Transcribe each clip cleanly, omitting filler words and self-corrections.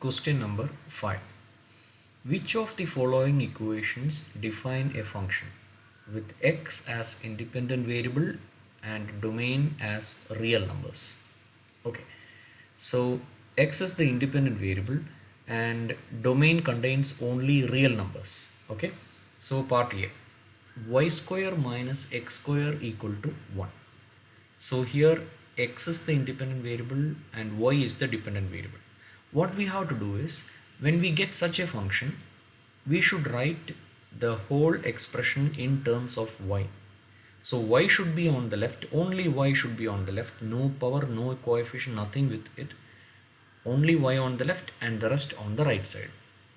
Question number 5. Which of the following equations define a function with x as independent variable and domain as real numbers? Okay, so x is the independent variable and domain contains only real numbers. Okay, so part A, y square minus x square equal to 1. So here x is the independent variable and y is the dependent variable. What we have to do is, when we get such a function, we should write the whole expression in terms of y. So y should be on the left, only y should be on the left, no power, no coefficient, nothing with it, only y on the left and the rest on the right side.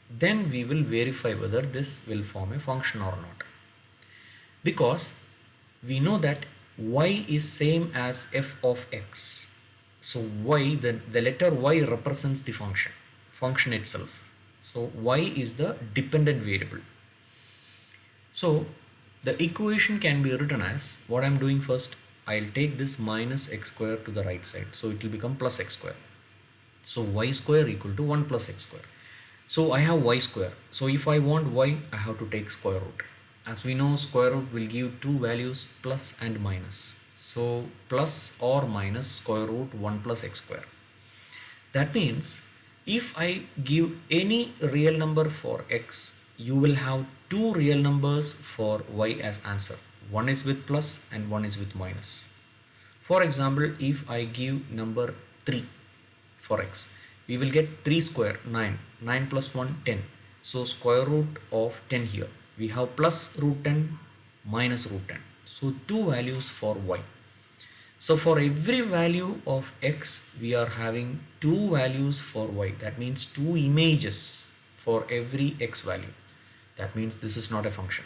Then we will verify whether this will form a function or not, because we know that y is same as f of x. So y, the letter y represents the function itself. So y is the dependent variable. So the equation can be written as, what I am doing first, I'll take this minus x square to the right side, so it will become plus x square. So y square equal to 1 plus x square. So I have y square. So if I want y, I have to take square root. As we know, square root will give two values, plus and minus. So plus or minus square root 1 plus x square. That means if I give any real number for x, you will have two real numbers for y as answer. One is with plus and one is with minus. For example, if I give number 3 for x, we will get 3 square 9, 9 plus 1 10. So square root of 10 here. We have plus root 10 minus root 10. So two values for y. So for every value of x, we are having two values for y. That means two images for every x value. That means this is not a function.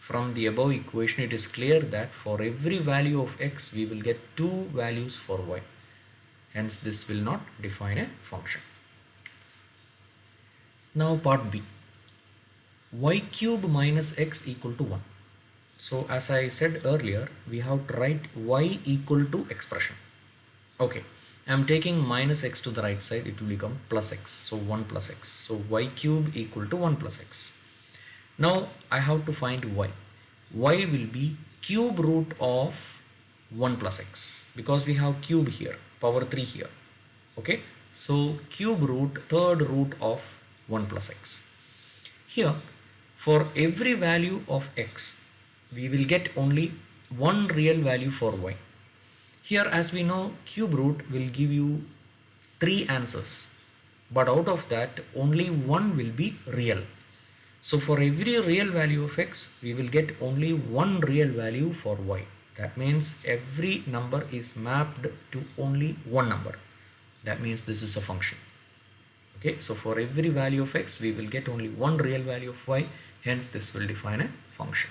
From the above equation, it is clear that for every value of x, we will get two values for y. Hence, this will not define a function. Now part B. Y cube minus x equal to 1. So as I said earlier, we have to write y equal to expression. Okay, I am taking minus x to the right side, it will become plus x. So 1 plus x. So y cube equal to 1 plus x. Now I have to find y. Y will be cube root of 1 plus x, because we have cube here, power 3 here. Okay, so cube root, third root of 1 plus x. Here, for every value of x, we will get only one real value for y. Here, as we know, cube root will give you 3 answers, but out of that only one will be real. So for every real value of x, we will get only one real value for y. That means every number is mapped to only one number. That means this is a function. Okay, so for every value of x, we will get only one real value of y. Hence, this will define a function.